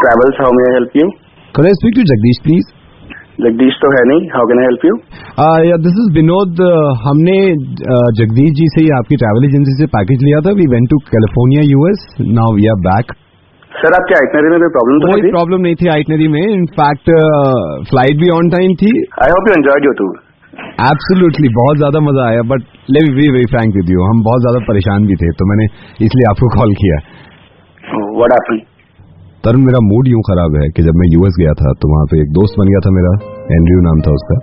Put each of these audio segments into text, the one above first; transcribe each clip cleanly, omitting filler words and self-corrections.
Travels, how may I help you? Could I speak to Jagdish, please? Jagdish तो है नहीं. How can I help you? Yeah, this is Vinod. हमने जगदीश जी से आपकी travel agency से package लिया था. We went to California, US. Now we are back. Sir आपके आइटनरी में कोई प्रॉब्लम तो नहीं? कोई प्रॉब्लम नहीं थी आइटनरी में. इनफैक्ट फ्लाइट भी ऑन टाइम थी. I hope you enjoyed your tour. Absolutely, बहुत ज्यादा मजा आया. But let me be very Frank with you, हम बहुत ज्यादा परेशान भी थे, तो मैंने इसलिए आपको कॉल किया. What happened? तरुण, मेरा मूड यूं खराब है कि जब मैं यूएस गया था तो वहां पे एक दोस्त बन गया था मेरा, एंड्रयू नाम था उसका.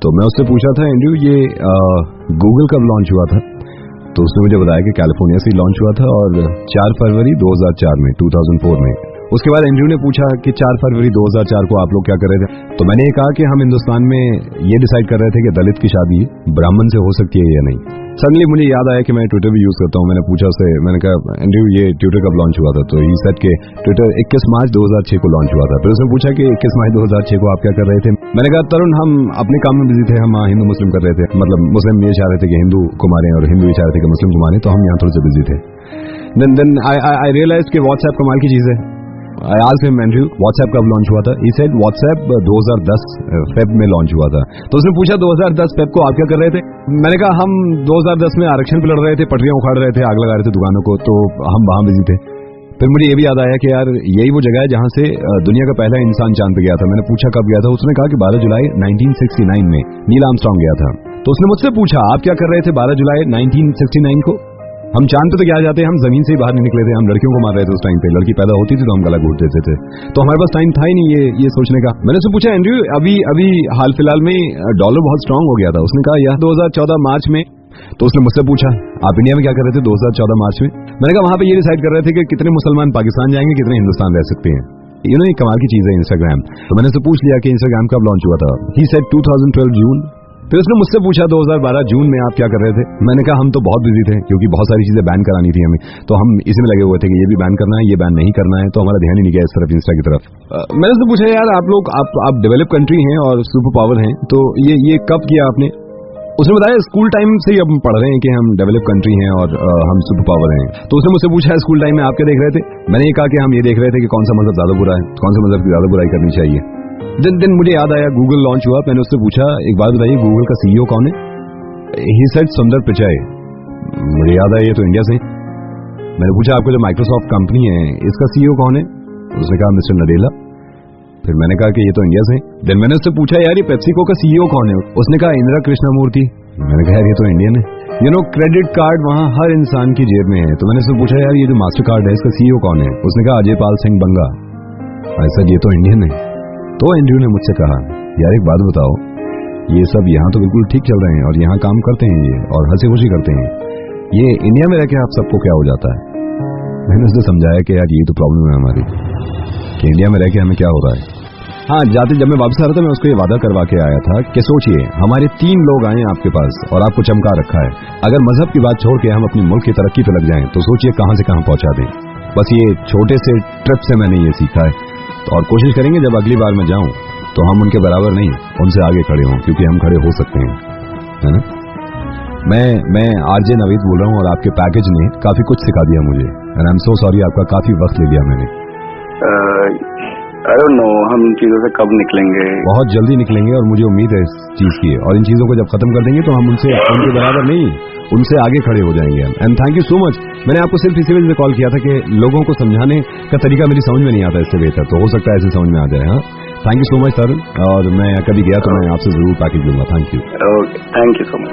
तो मैं उससे पूछा था, एंड्रयू ये गूगल कब लॉन्च हुआ था? तो उसने मुझे बताया कि कैलिफोर्निया से लॉन्च हुआ था और 4 फरवरी 2004 में, 2004 में. उसके बाद एंड्रयू ने पूछा कि 4 फरवरी 2004 को आप लोग क्या कर रहे थे? तो मैंने ये कहा कि हम हिंदुस्तान में ये डिसाइड कर रहे थे कि दलित की शादी ब्राह्मण से हो सकती है या नहीं. सडनली मुझे याद आया कि मैं ट्विटर भी यूज करता हूँ. मैंने पूछा उससे, मैंने कहा एंड्रयू ये ट्विटर कब लॉन्च हुआ था? तो ही सेड कि ट्विटर 21 मार्च 2006 को लॉन्च हुआ था. फिर उसने पूछा कि 21 मार्च 2006 को आप क्या कर रहे थे? मैंने कहा तरुण, हम अपने काम में बिजी थे, हम हिंदू मुस्लिम कर रहे थे. मतलब मुस्लिम ये चाह रहे थे कि हिंदू को मारें और हिंदू ये चाह रहे थे कि मुस्लिम को मारें, तो हम यहाँ थोड़े से बिजी थे. देन आई रियलाइज कि व्हाट्सएप कमाल की चीज है. I asked him, Andrew, WhatsApp कब लॉन्च हुआ था? He said WhatsApp 2010 फेब में लॉन्च हुआ था. तो उसने पूछा 2010 फेब को आप क्या कर रहे थे? मैंने कहा हम 2010 में आरक्षण पे लड़ रहे थे, पटरियां उखाड़ रहे थे, आग लगा रहे थे दुकानों को, तो हम वहां बिजी थे. फिर मुझे ये भी याद आया कि यार यही वो जगह है जहां से दुनिया का पहला इंसान चांद पे गया था. मैंने पूछा कब गया था? उसने कहा कि 12 जुलाई 1969 में नील आर्मस्ट्रांग गया था. तो उसने मुझसे पूछा आप क्या कर रहे थे 12 जुलाई 1969 को? हम चांद पे तो क्या जाते, हम जमीन से ही बाहर नहीं निकले थे. हम लड़कियों को मार रहे थे उस टाइम पे. लड़की पैदा होती थी तो हम गला घोट देते थे. तो हमारे पास टाइम था ही नहीं ये सोचने का. मैंने उससे पूछा एंड्रयू अभी हाल फिलहाल में डॉलर बहुत स्ट्रांग हो गया था. उसने कहा यह 2014 मार्च में. तो उसने मुझसे पूछा आप इंडिया में क्या कर रहे थे 2014 मार्च में? मैंने कहा वहां पे ये डिसाइड कर रहे थे कि कितने मुसलमान पाकिस्तान जाएंगे, कितने हिंदुस्तान रह सकते हैं. ये कमाल की चीज है इंस्टाग्राम. तो मैंने उससे पूछ लिया कि इंस्टाग्राम कब लॉन्च हुआ था? ही सेड 2012 जून. फिर उसने मुझसे पूछा 2012 जून में आप क्या कर रहे थे? मैंने कहा हम तो बहुत बिजी थे क्योंकि बहुत सारी चीजें बैन करानी थी हमें, तो हम इसी में लगे हुए थे कि ये भी बैन करना है, ये बैन नहीं करना है. तो हमारा ध्यान ही नहीं गया इस तरफ, इंस्टा की तरफ. मैंने उससे पूछा यार आप लोग आप डेवलप कंट्री हैं और सुपर पावर हैं, तो ये कब किया आपने? उसने बताया स्कूल टाइम से ही अब पढ़ रहे हैं कि हम डेवलप कंट्री हैं और हम सुपर पावर हैं. तो उसने मुझसे पूछा स्कूल टाइम में आप क्या देख रहे थे? मैंने ये कहा कि हम ये देख रहे थे कि कौन सा मजहब ज्यादा बुरा है, कौन सा मजहब की ज्यादा बुराई करनी चाहिए. दिन मुझे याद आया गूगल लॉन्च हुआ. मैंने उससे पूछा एक बात बताइए गूगल का सीईओ कौन है? ही सेड सुंदर पिचाई. मुझे याद आया ये तो इंडिया से. मैंने पूछा आपको जो माइक्रोसॉफ्ट कंपनी है इसका सीईओ कौन है? उसने कहा मिस्टर नडेला. फिर मैंने कहा कि ये तो इंडिया से. देन मैंने उससे पूछा यार ये पेप्सिको का सीईओ कौन है? उसने कहा इंदिरा कृष्णमूर्ति. मैंने कहा यार ये तो इंडियन है. क्रेडिट कार्ड वहां हर इंसान की जेब में है. तो मैंने उससे पूछा यार ये जो मास्टर कार्ड है इसका सीईओ कौन है? उसने कहा अजय पाल सिंह बंगा. ऐसा ये तो इंडियन है. तो एंड्रयू ने मुझसे कहा यार एक बात बताओ, ये सब यहाँ तो बिल्कुल ठीक चल रहे हैं और यहाँ काम करते हैं ये और हंसी खुशी करते हैं, ये इंडिया में रह के आप सबको क्या हो जाता है? मैंने उससे समझाया कि यार ये तो प्रॉब्लम है हमारी कि इंडिया में रह के हमें क्या हो रहा है. हाँ, जाते जब मैं वापस आ रहा था मैं उसको ये वादा करवा के आया था कि सोचिए हमारे 3 लोग आए आपके पास और आपको चमका रखा है. अगर मजहब की बात छोड़ के हम अपनी मुल्क की तरक्की पे लग जाएं तो सोचिए कहां से कहां पहुंचा दें. बस ये छोटे से ट्रिप से मैंने ये सीखा है और कोशिश करेंगे जब अगली बार मैं जाऊं तो हम उनके बराबर नहीं उनसे आगे खड़े हों, क्योंकि हम खड़े हो सकते हैं, है ना. मैं आरजे नवीद बोल रहा हूं और आपके पैकेज ने काफी कुछ सिखा दिया मुझे. And I am so sorry, आपका काफी वक्त ले लिया मैंने. आई डोंट नो हम इन चीजों से कब निकलेंगे. बहुत जल्दी निकलेंगे और मुझे उम्मीद है इस चीज की. और इन चीजों को जब खत्म कर देंगे तो हम उनके बराबर नहीं उनसे आगे खड़े हो जाएंगे. And thank you so much. मैंने आपको सिर्फ इसी वजह से कॉल किया था कि लोगों को समझाने का तरीका मेरी समझ में नहीं आता इससे बेहतर, तो हो सकता है ऐसे समझ में आ जाए. हाँ, thank you so much sir. और मैं कभी गया तो मैं आपसे जरूर पैकेज लूंगा. Thank you. Okay, thank you so much.